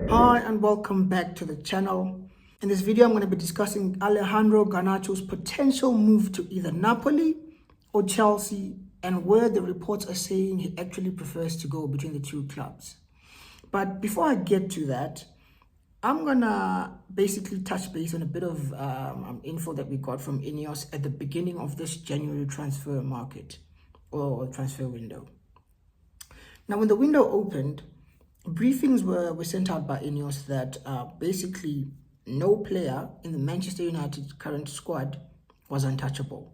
Hi and welcome back to the channel. In this video, I'm going to be discussing Alejandro Garnacho's potential move to either Napoli or Chelsea and where the reports are saying he actually prefers to go between the two clubs. But before I get to that, I'm going to basically touch base on a bit of info that we got from Ineos at the beginning of this January transfer market or transfer window. Now, when the window opened, briefings were sent out by Ineos that basically no player in the Manchester United current squad was untouchable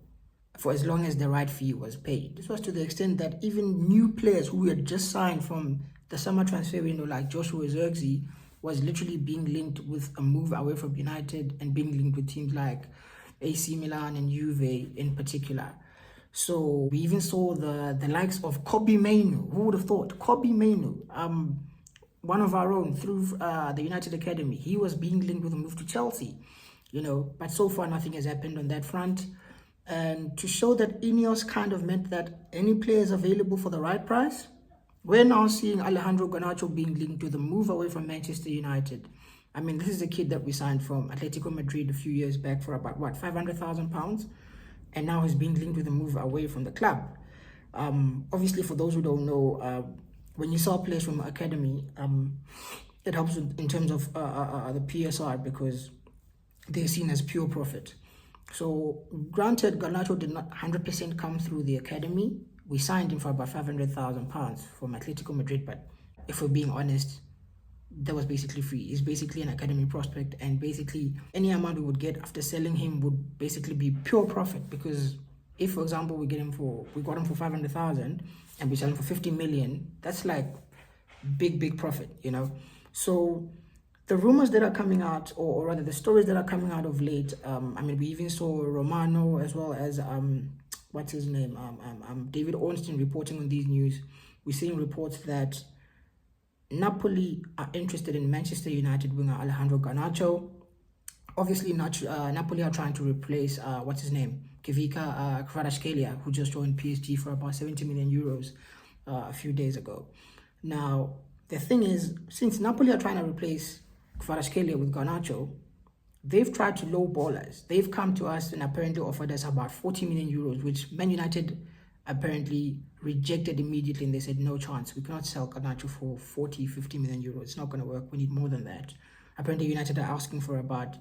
for as long as the right fee was paid. This was to the extent that even new players who had just signed from the summer transfer window, like Joshua Zirkzee, was literally being linked with a move away from United and being linked with teams like AC Milan and Juve in particular. So we even saw the likes of Kobbie Mainoo. Who would have thought? Kobbie Mainoo, one of our own through the United Academy. He was being linked with a move to Chelsea, but so far nothing has happened on that front. And to show that Ineos kind of meant that any player is available for the right price, we're now seeing Alejandro Garnacho being linked to the move away from Manchester United. I mean, this is a kid that we signed from Atletico Madrid a few years back for about, what, £500,000? And now he's being linked with a move away from the club. Obviously, for those who don't know, when you sell players from academy, it helps in terms of the PSR because they're seen as pure profit. So granted, Garnacho did not 100% come through the academy. We signed him for about £500,000 from Atletico Madrid, but if we're being honest, that was basically free. He's basically an academy prospect, and basically any amount we would get after selling him would basically be pure profit, because if, for example, we got him for 500,000 and we sell him for 50 million, that's like big profit, So the rumors that are coming out, or rather the stories that are coming out of late, I mean, we even saw Romano as well as what's his name, David Ornstein reporting on these news. We're seeing reports that Napoli are interested in Manchester United winger Alejandro Garnacho. Obviously, Napoli are trying to replace what's his name, Kivika Kvaratskhelia, who just joined PSG for about 70 million euros a few days ago. Now, the thing is, since Napoli are trying to replace Kvaratskhelia with Garnacho, they've tried to lowball us. They've come to us and apparently offered us about 40 million euros, which Man United apparently rejected immediately, and they said, no chance, we cannot sell Garnacho for 40-50 million euros. It's not going to work. We need more than that. Apparently United are asking for about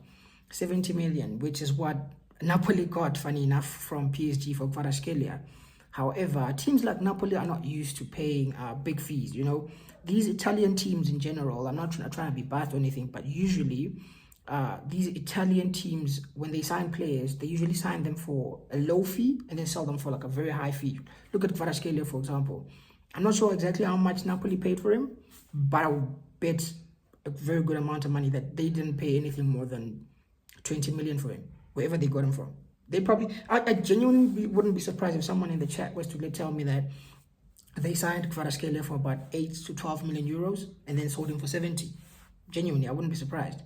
70 million, which is what Napoli got, funny enough, from PSG for Kvaratskhelia. However, teams like Napoli are not used to paying big fees. These Italian teams in general, I'm not trying to be biased or anything, but usually these Italian teams, when they sign players, they usually sign them for a low fee and then sell them for like a very high fee. Look at Kvaratskhelia, for example. I'm not sure exactly how much Napoli paid for him, but I would bet a very good amount of money that they didn't pay anything more than 20 million for him, wherever they got him from. They probably, I genuinely wouldn't be surprised if someone in the chat was to tell me that they signed Kvaratskhelia for about 8 to 12 million euros and then sold him for 70. Genuinely, I wouldn't be surprised.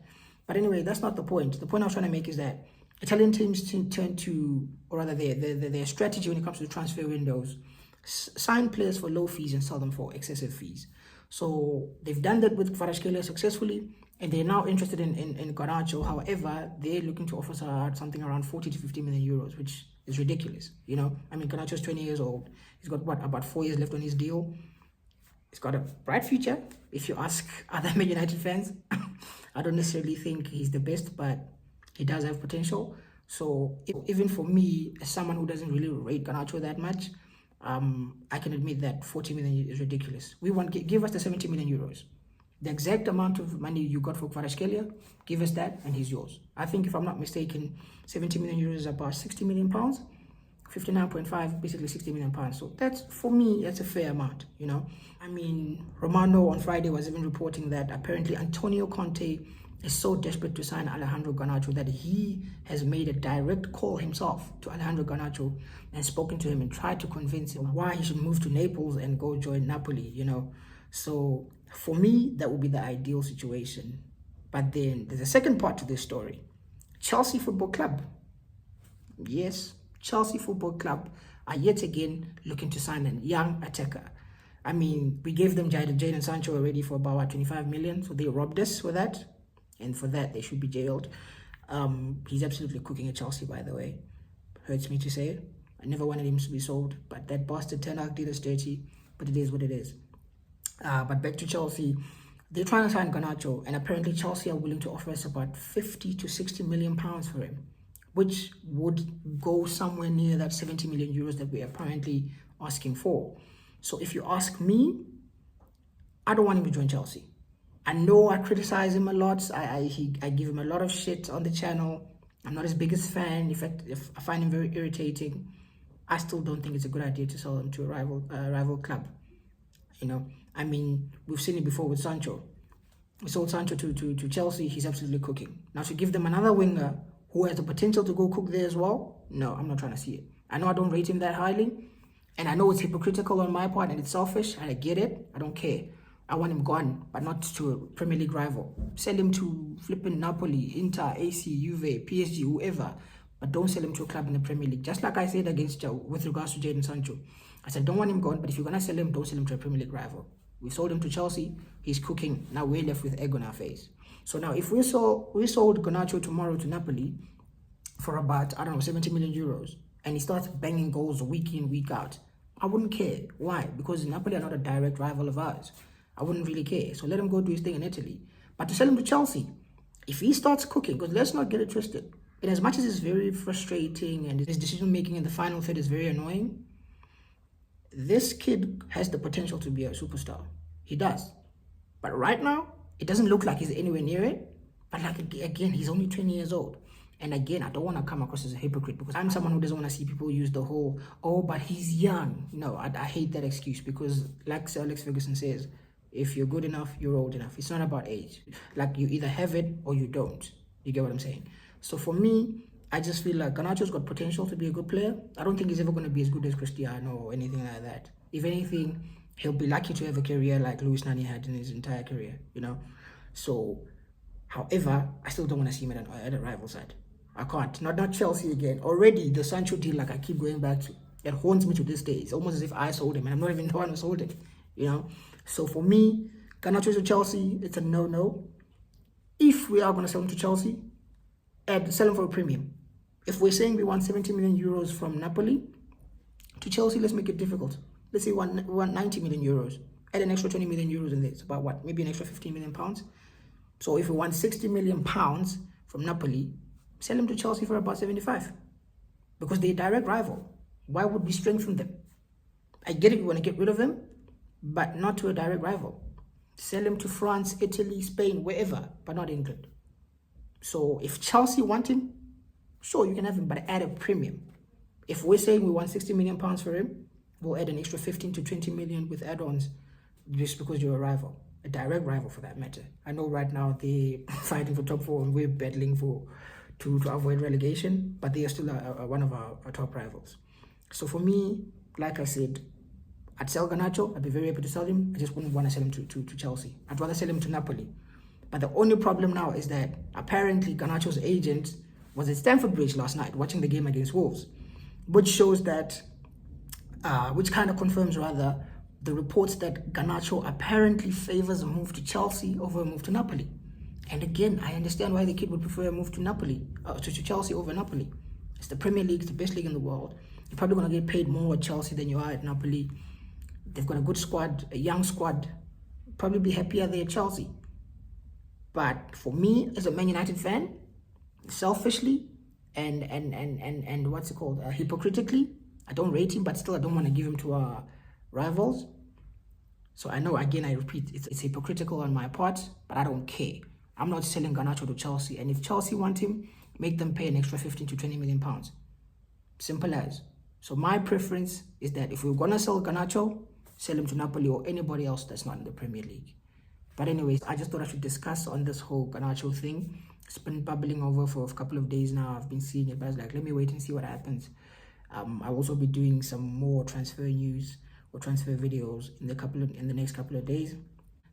But anyway, that's not the point. The point I was trying to make is that Italian teams tend to, or rather their strategy when it comes to transfer windows, sign players for low fees and sell them for excessive fees. So they've done that with Kvaratskhelia successfully, and they're now interested in Garnacho. However, they're looking to offer something around 40 to 50 million euros, which is ridiculous. I mean, Garnacho's 20 years old. He's got, about 4 years left on his deal. He's got a bright future, if you ask other Man United fans. I don't necessarily think he's the best, but he does have potential. So even for me, as someone who doesn't really rate Garnacho that much, I can admit that 40 million is ridiculous. Give us the 70 million euros. The exact amount of money you got for Kvaratskhelia, give us that and he's yours. I think, if I'm not mistaken, 70 million euros is about 60 million pounds. 59.5, basically 60 million pounds. So that's, for me, that's a fair amount, I mean, Romano on Friday was even reporting that apparently Antonio Conte is so desperate to sign Alejandro Garnacho that he has made a direct call himself to Alejandro Garnacho and spoken to him and tried to convince him why he should move to Naples and go join Napoli, So for me, that would be the ideal situation. But then there's a second part to this story. Chelsea Football Club. Yes, Chelsea Football Club are yet again looking to sign a young attacker. I mean, we gave them Jadon Sancho already for about what, 25 million, so they robbed us for that, and for that they should be jailed. He's absolutely cooking at Chelsea, by the way. Hurts me to say it. I never wanted him to be sold, but that bastard Ten Hag did us dirty. But it is what it is. But back to Chelsea, they're trying to sign Garnacho, and apparently Chelsea are willing to offer us about 50 to 60 million pounds for him, which would go somewhere near that 70 million euros that we're apparently asking for. So if you ask me, I don't want him to join Chelsea. I know I criticize him a lot. I give him a lot of shit on the channel. I'm not his biggest fan. In fact, if I find him very irritating, I still don't think it's a good idea to sell him to a rival club. You know, I mean, we've seen it before with Sancho. We sold Sancho to Chelsea. He's absolutely cooking. Now to give them another winger who has the potential to go cook there as well, no, I'm not trying to see it. I know I don't rate him that highly, and I know it's hypocritical on my part and it's selfish, and I get it. I don't care. I want him gone, but not to a Premier League rival. Sell him to flipping Napoli, Inter, AC, Juve, PSG, whoever, but don't sell him to a club in the Premier League. Just like I said with regards to Jadon Sancho. I said, don't want him gone, but if you're going to sell him, don't sell him to a Premier League rival. We sold him to Chelsea. He's cooking. Now we're left with egg on our face. So now if we sold Garnacho tomorrow to Napoli for about, I don't know, 70 million euros, and he starts banging goals week in, week out, I wouldn't care. Why? Because Napoli are not a direct rival of ours. I wouldn't really care. So let him go do his thing in Italy. But to sell him to Chelsea, if he starts cooking, because let's not get it twisted, and as much as it's very frustrating and his decision making in the final third is very annoying, this kid has the potential to be a superstar. He does. But right now, it doesn't look like he's anywhere near it. But like, again, he's only 20 years old. And again, I don't want to come across as a hypocrite, because I'm someone who doesn't want to see people use the whole, oh, but he's young. No, I hate that excuse, because like Sir Alex Ferguson says, if you're good enough, you're old enough. It's not about age. Like, you either have it or you don't. You get what I'm saying? So for me, I just feel like Garnacho's got potential to be a good player. I don't think he's ever going to be as good as Cristiano or anything like that. If anything, he'll be lucky to have a career like Luis Nani had in his entire career, you know? So, however, I still don't want to see him at a rival side. I can't. Not Chelsea again. Already, the Sancho deal, like I keep going back to, it haunts me to this day. It's almost as if I sold him, and I'm not even the one who sold him, you know? So for me, Garnacho to Chelsea, it's a no-no. If we are going to sell him to Chelsea, sell him for a premium. If we're saying we want 70 million euros from Napoli to Chelsea, let's make it difficult. Let's say we want 90 million euros. Add an extra 20 million euros in there. It's about what? Maybe an extra 15 million pounds. So if we want 60 million pounds from Napoli, sell them to Chelsea for about 75. Because they're a direct rival. Why would we strengthen them? I get it, we want to get rid of them, but not to a direct rival. Sell them to France, Italy, Spain, wherever, but not England. So if Chelsea want him, sure, you can have him, but at a premium. If we're saying we want 60 million pounds for him, we'll add an extra 15 to 20 million with add-ons, just because you're a rival, a direct rival for that matter. I know right now they're fighting for top four and we're battling to avoid relegation, but they are still one of our top rivals. So for me, like I said, I'd sell Garnacho. I'd be very happy to sell him. I just wouldn't want to sell him to Chelsea. I'd rather sell him to Napoli. But the only problem now is that apparently Garnacho's agent was at Stamford Bridge last night watching the game against Wolves, which shows that, which kind of confirms rather the reports that Garnacho apparently favors a move to Chelsea over a move to Napoli. And again, I understand why the kid would prefer a move to Napoli, to Chelsea over Napoli. It's the Premier League, it's the best league in the world. You're probably going to get paid more at Chelsea than you are at Napoli. They've got a good squad, a young squad. Probably be happier there at Chelsea. But for me, as a Man United fan, selfishly and what's it called, hypocritically, I don't rate him, but still I don't want to give him to our rivals. So I know, again, I repeat, it's hypocritical on my part, but I don't care. I'm not selling Garnacho to Chelsea, and if Chelsea want him, make them pay an extra 15 to 20 million pounds. Simple as. So my preference is that if we're gonna sell Garnacho, sell him to Napoli or anybody else that's not in the Premier League. But anyways, I just thought I should discuss on this whole Garnacho thing. It's been bubbling over for a couple of days now. I've been seeing it, but I was like, let me wait and see what happens. I'll also be doing some more transfer news or transfer videos in the next couple of days.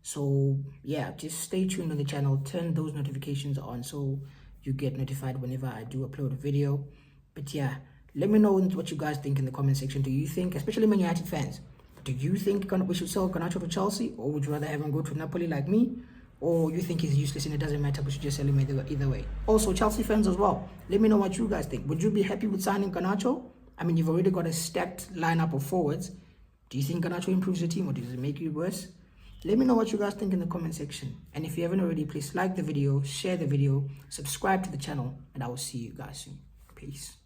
So yeah, just stay tuned on the channel, turn those notifications on so you get notified whenever I do upload a video. But yeah, let me know what you guys think in the comment section. Do you think, especially Man United fans, Do you think we should sell Garnacho to Chelsea, or would you rather have him go to Napoli like me? Or you think he's useless and it doesn't matter, we should just sell him either way? Also, Chelsea fans as well, let me know what you guys think. Would you be happy with signing Garnacho? I mean, you've already got a stacked lineup of forwards. Do you think Garnacho improves the team, or does it make you worse? Let me know what you guys think in the comment section. And if you haven't already, please like the video, share the video, subscribe to the channel, and I will see you guys soon. Peace.